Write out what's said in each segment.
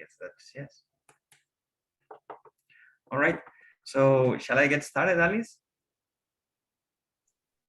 guess that's yes. All right. So shall I get started, Alice?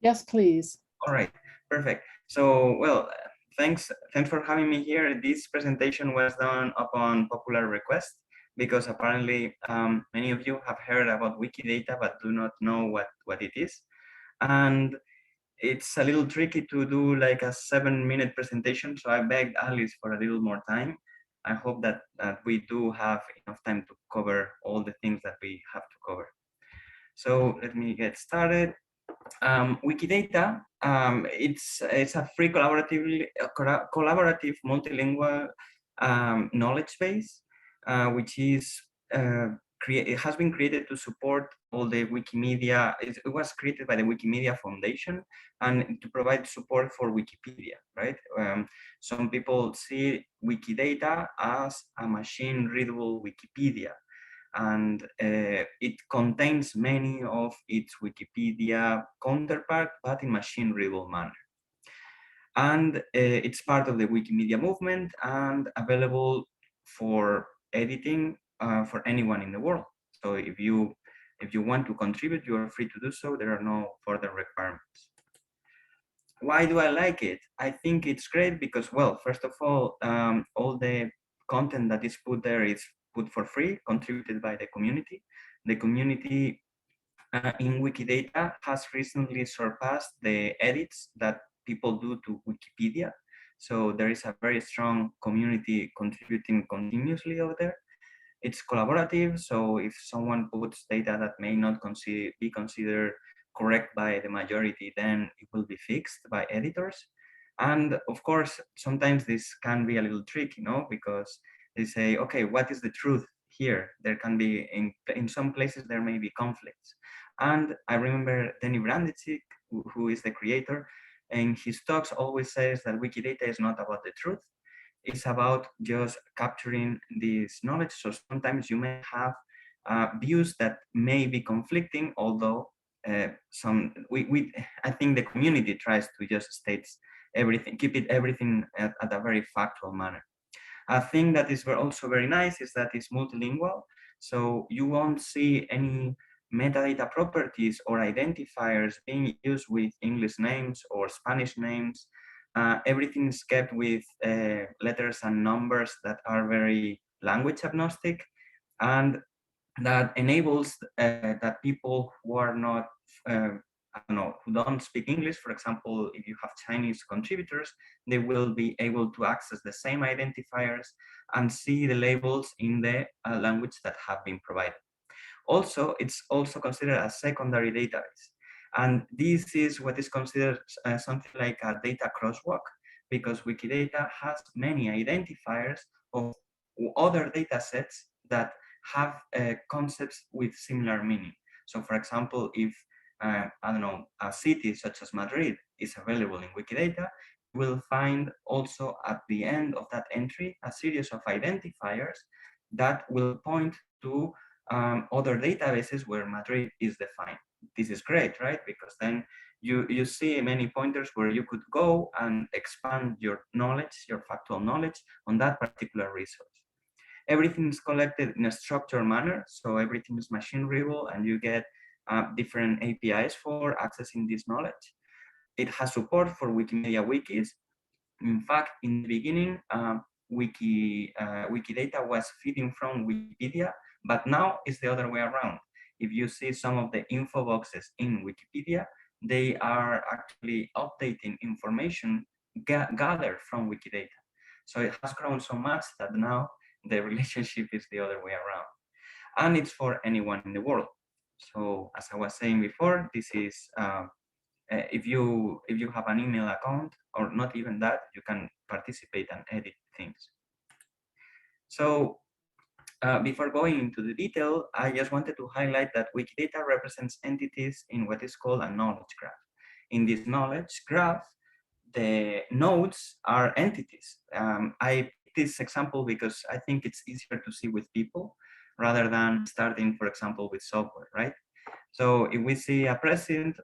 Yes, please. All right. Perfect. So, well, thanks for having me here. This presentation was done upon popular request because apparently many of you have heard about WikiData but do not know what it is. And it's a little tricky to do like a 7-minute presentation, so I begged Alice for a little more time. I hope that we do have enough time to cover all the things that we have to cover. So let me get started. WikiData, it's a free collaborative multilingual knowledge base, which is it has been created to support all the Wikimedia. It was created by the Wikimedia Foundation and to provide support for Wikipedia, right? Some people see Wikidata as a machine-readable Wikipedia, and it contains many of its Wikipedia counterpart, but in machine-readable manner. And it's part of the Wikimedia movement and available for editing for anyone in the world. So if you want to contribute, you are free to do so. There are no further requirements. Why do I like it? I think it's great because, well, first of all the content that is put there is put for free, contributed by the community. The community in Wikidata has recently surpassed the edits that people do to Wikipedia. So there is a very strong community contributing continuously over there. It's collaborative, so if someone puts data that may not be considered correct by the majority, then it will be fixed by editors. And of course, sometimes this can be a little tricky, because they say, okay, what is the truth here? There can be, in some places, there may be conflicts. And I remember Denny Brandicik, who is the creator, and his talks always says that Wikidata is not about the truth. It's about just capturing this knowledge. So sometimes you may have views that may be conflicting, although I think the community tries to just state everything, keep everything at a very factual manner. A thing that is also very nice is that it's multilingual. So you won't see any metadata properties or identifiers being used with English names or Spanish names. Everything is kept with letters and numbers that are very language agnostic, and that enables that people who are not, who don't speak English, for example, if you have Chinese contributors, they will be able to access the same identifiers and see the labels in the language that have been provided. Also, it's also considered a secondary database. And this is what is considered something like a data crosswalk, because Wikidata has many identifiers of other data sets that have concepts with similar meaning. So for example, if, a city such as Madrid is available in Wikidata, you will find also at the end of that entry a series of identifiers that will point to other databases where Madrid is defined. This is great, right? Because then you see many pointers where you could go and expand your knowledge, your factual knowledge on that particular resource. Everything is collected in a structured manner, so everything is machine readable, and you get different APIs for accessing this knowledge. It has support for Wikimedia wikis. In fact, in the beginning, Wikidata was feeding from Wikipedia, but now it's the other way around. If you see some of the info boxes in Wikipedia, they are actually updating information gathered from Wikidata. So it has grown so much that now the relationship is the other way around. And it's for anyone in the world. So as I was saying before, this is, if you have an email account, or not even that, you can participate and edit things. So before going into the detail, I just wanted to highlight that Wikidata represents entities in what is called a knowledge graph. In this knowledge graph, the nodes are entities. I picked this example because I think it's easier to see with people rather than starting, for example, with software, right? So if we see a person,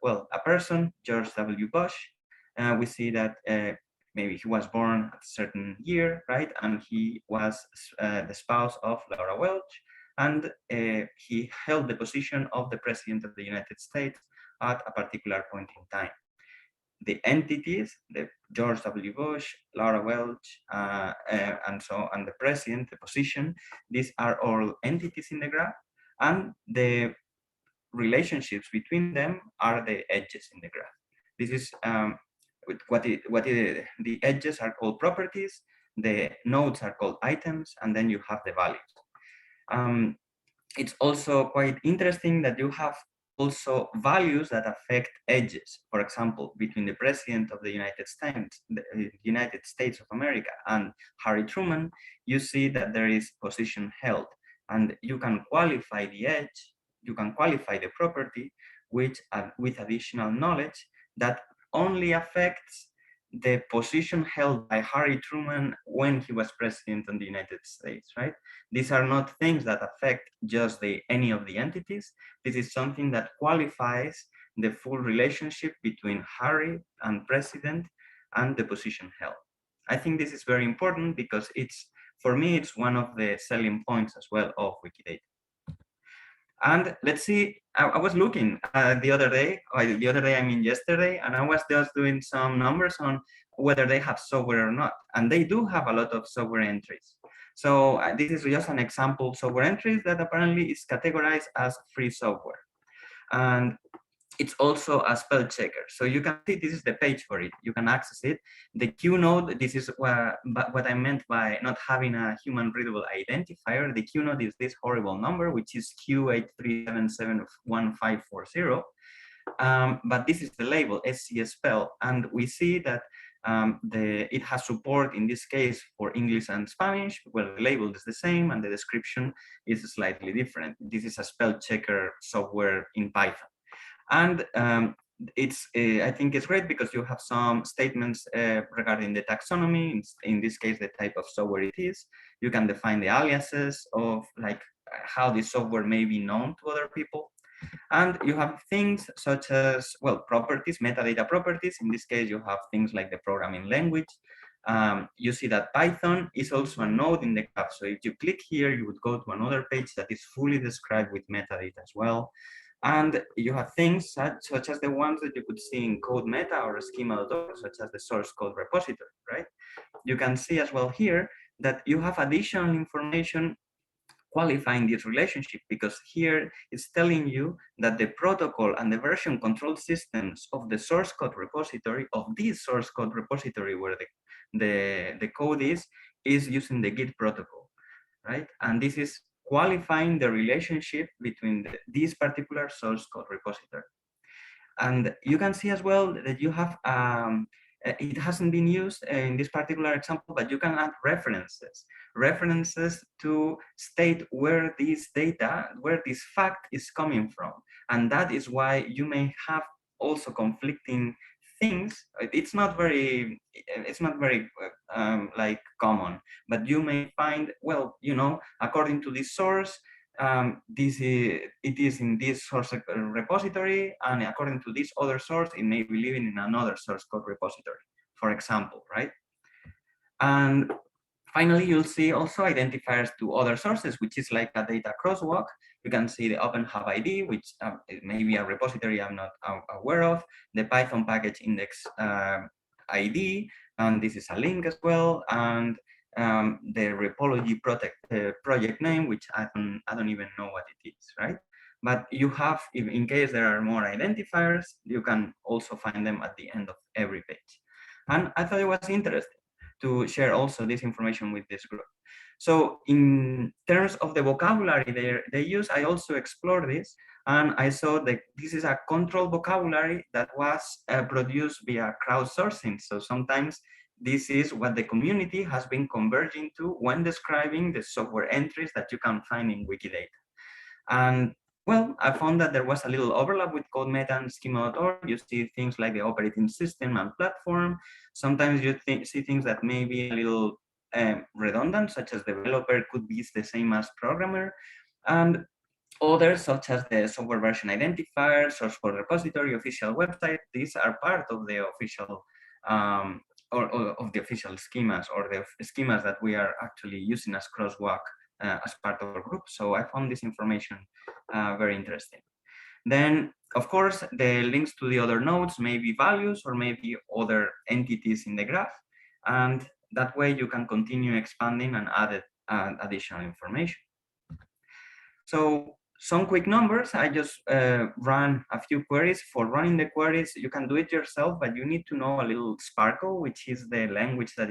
George W. Bush, we see that maybe he was born at a certain year, right? And he was the spouse of Laura Welch, and he held the position of the President of the United States at a particular point in time. The entities, the George W. Bush, Laura Welch, and the president, the position, these are all entities in the graph, and the relationships between them are the edges in the graph. This is the edges are called properties, the nodes are called items, and then you have the values. It's also quite interesting that you have also values that affect edges. For example, between the President of the United States of America and Harry Truman, you see that there is position held, and you can qualify the edge, you can qualify the property with additional knowledge that only affects the position held by Harry Truman when he was president of the United States, right? These are not things that affect just any of the entities. This is something that qualifies the full relationship between Harry and president and the position held. I think this is very important because for me, it's one of the selling points as well of Wikidata. And let's see, I was looking the other day, I mean yesterday, and I was just doing some numbers on whether they have software or not. And they do have a lot of software entries. So this is just an example of software entries that apparently is categorized as free software. And it's also a spell checker. So you can see this is the page for it. You can access it. The Q node, this is what I meant by not having a human readable identifier. The Q node is this horrible number, which is Q83771540. But this is the label, SC spell. And we see that it has support in this case for English and Spanish. Well, the label is the same and the description is slightly different. This is a spell checker software in Python. And I think it's great because you have some statements regarding the taxonomy, in this case, the type of software it is. You can define the aliases of like how this software may be known to other people. And you have things such as, well, properties, metadata properties. In this case, you have things like the programming language. You see that Python is also a node in the graph. So if you click here, you would go to another page that is fully described with metadata as well. And you have things such as the ones that you could see in code meta or schema.org, such as the source code repository, right? You can see as well here that you have additional information qualifying this relationship, because here it's telling you that the protocol and the version control systems of the source code repository, of this source code repository where the code is using the Git protocol, right? And this is qualifying the relationship between this particular source code repository. And you can see as well that you have, it hasn't been used in this particular example, but you can add references to state where this data, where this fact is coming from. And that is why you may have also conflicting things. It's not very like common, but you may find, well, you know, according to this source, it is in this source repository, and according to this other source, it may be living in another source code repository, for example, right? And finally, you'll see also identifiers to other sources, which is like a data crosswalk. You can see the Open Hub ID, which may be a repository I'm not aware of, the Python package index ID, and this is a link as well, and the Repology project name, which I don't even know what it is, right? But you have, in case there are more identifiers, you can also find them at the end of every page. And I thought it was interesting to share also this information with this group. So in terms of the vocabulary they use, I also explored this, and I saw that this is a controlled vocabulary that was produced via crowdsourcing. So sometimes this is what the community has been converging to when describing the software entries that you can find in Wikidata. And well, I found that there was a little overlap with code meta and schema.org. You see things like the operating system and platform. Sometimes you see things that may be a little redundant, such as developer could be the same as programmer. And others, such as the software version identifier, source code repository, official website, these are part of the official or of the official schemas or the schemas that we are actually using as crosswalk as part of our group. So I found this information very interesting. Then, of course, the links to the other nodes may be values or maybe other entities in the graph. And that way you can continue expanding and add additional information. So some quick numbers, I just ran a few queries. For running the queries, you can do it yourself, but you need to know a little Sparkle, which is the language that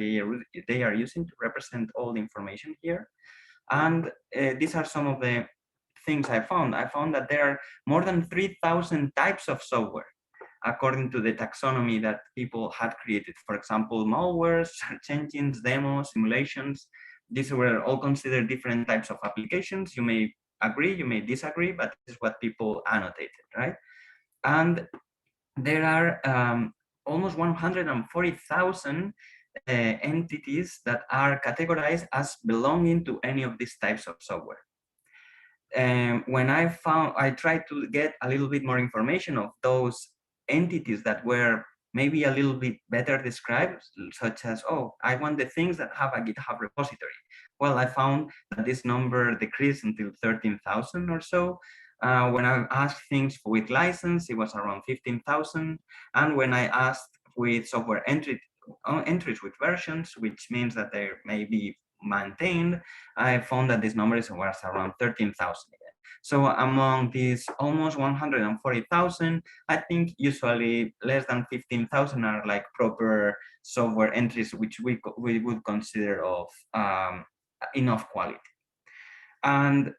they are using to represent all the information here. And these are some of the things I found. I found that there are more than 3,000 types of software, according to the taxonomy that people had created. For example, malware, search engines, demos, simulations. These were all considered different types of applications. You may agree, you may disagree, but this is what people annotated, right? And there are almost 140,000 entities that are categorized as belonging to any of these types of software. When I tried to get a little bit more information of those entities that were maybe a little bit better described, such as, oh, I want the things that have a GitHub repository. Well, I found that this number decreased until 13,000 or so. When I asked things with license, it was around 15,000. And when I asked with software entries with versions, which means that they may be maintained, I found that this number was around 13,000. So among these almost 140,000, I think usually less than 15,000 are like proper software entries, which we would consider of enough quality. And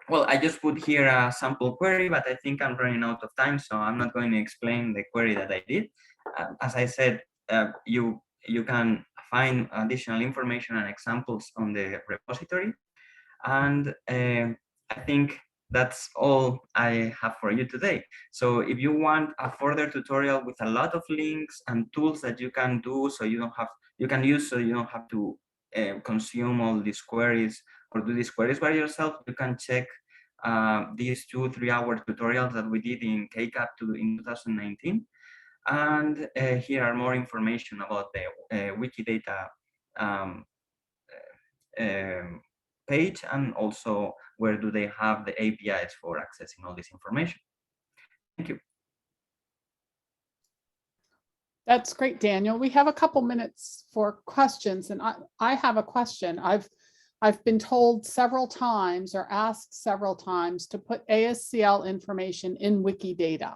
well, I just put here a sample query, but I think I'm running out of time, so I'm not going to explain the query that I did. As I said, you can find additional information and examples on the repository. And I think that's all I have for you today. So if you want a further tutorial with a lot of links and tools that you can do, so you can use, so you don't have to consume all these queries or do these queries by yourself, you can check these 2-3 hour tutorials that we did in KCAP in 2019. And here are more information about the WikiData page, and also where do they have the APIs for accessing all this information. Thank you. That's great, Daniel. We have a couple minutes for questions, and I have a question. I've been told several times or asked several times to put ASCL information in WikiData.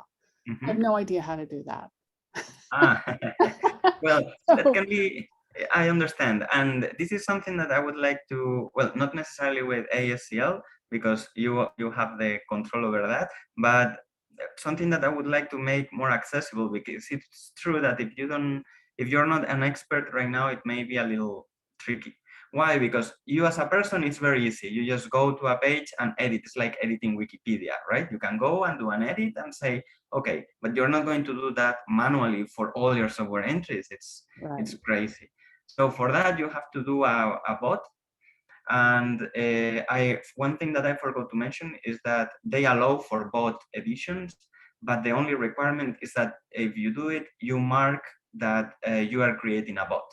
I have no idea how to do that. Well, that can be, I understand. And this is something that I would like to, well, not necessarily with ASCL, because you have the control over that, but something that I would like to make more accessible, because it's true that if you're not an expert right now, it may be a little tricky. Why? Because you as a person, it's very easy. You just go to a page and edit. It's like editing Wikipedia, right? You can go and do an edit and say, okay, but you're not going to do that manually for all your software entries. It's crazy. So for that, you have to do a bot. And one thing that I forgot to mention is that they allow for bot editions, but the only requirement is that if you do it, you mark that you are creating a bot.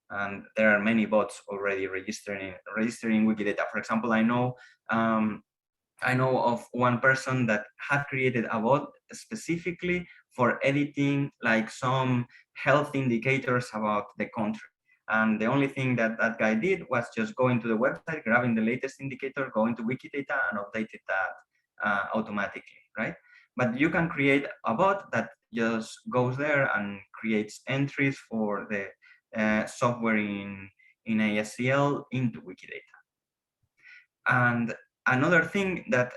And there are many bots already registering Wikidata. For example, I know of one person that had created a bot specifically for editing like some health indicators about the country. And the only thing that that guy did was just go into the website, grabbing the latest indicator, go into Wikidata and updated that automatically, right? But you can create a bot that just goes there and creates entries for the software in ASCL into Wikidata. And another thing that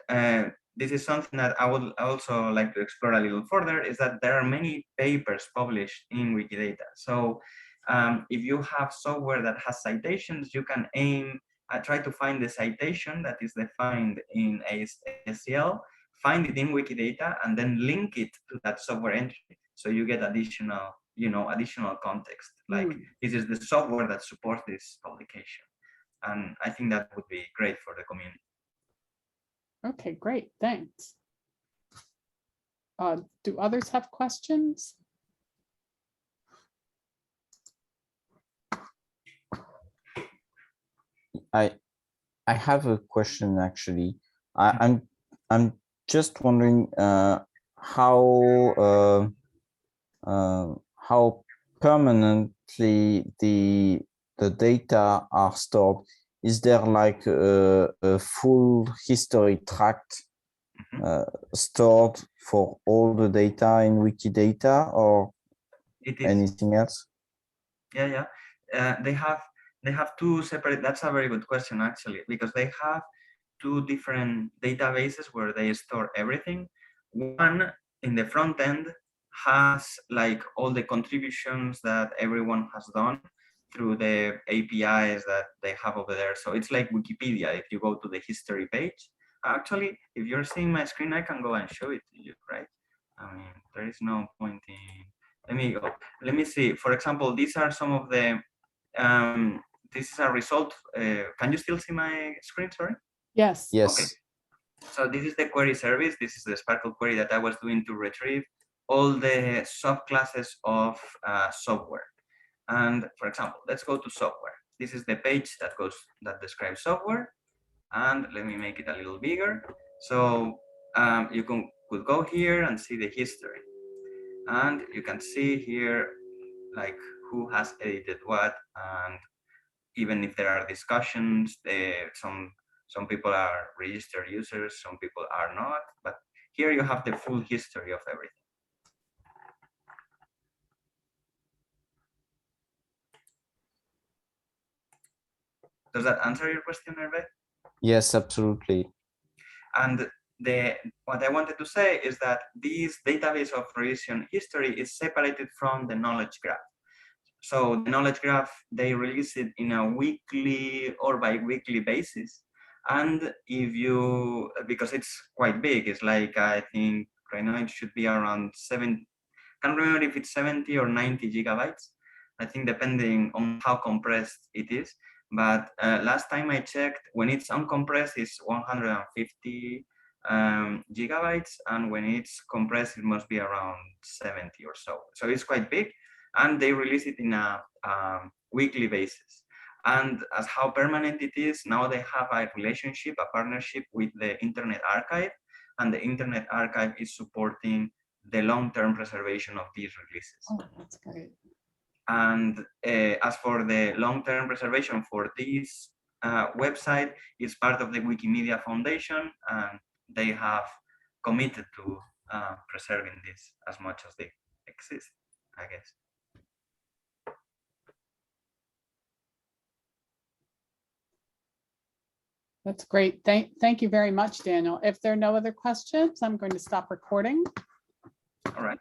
this is something that I would also like to explore a little further is that there are many papers published in Wikidata. So if you have software that has citations, you can try to find the citation that is defined in ASCL, find it in Wikidata, and then link it to that software entry. So you get additional context, like this is the software that supports this publication. And I think that would be great for the community. Okay, great, thanks. Do others have questions? I have a question actually. I'm just wondering how permanently the data are stored. Is there like a full history tract stored for all the data in WikiData, or anything else? Yeah. They have two separate. That's a very good question actually, because they have two different databases where they store everything. One in the front end has like all the contributions that everyone has done through the APIs that they have over there. So it's like Wikipedia. If you go to the history page, actually, if you're seeing my screen, I can go and show it to you, right? I mean, there is no point in. Let me go. Let me see. For example, these are some of the. This is a result. Can you still see my screen? Sorry. Yes. Yes. Okay. So this is the query service. This is the Sparkle query that I was doing to retrieve all the subclasses of software. And for example, let's go to software. This is the page that describes software. And let me make it a little bigger. So you could go here and see the history. And you can see here like who has edited what, and even if there are discussions, some people are registered users, some people are not, but here you have the full history of everything. Does that answer your question, Hervé? Yes, absolutely. And what I wanted to say is that this database of revision history is separated from the knowledge graph. So the knowledge graph, they release it in a weekly or bi-weekly basis. And if you, because it's quite big, it's like, I think right now it should be around 7, can't remember if it's 70 or 90 gigabytes. I think depending on how compressed it is. But last time I checked, when it's uncompressed, it's 150 gigabytes. And when it's compressed, it must be around 70 or so. So it's quite big. And they release it in a weekly basis. And as how permanent it is, now they have a relationship, a partnership with the Internet Archive, and the Internet Archive is supporting the long-term preservation of these releases. Oh, that's great. And as for the long-term preservation for this website, it's part of the Wikimedia Foundation, and they have committed to preserving this as much as they exist, I guess. That's great. Thank you very much, Daniel. If there are no other questions, I'm going to stop recording. All right.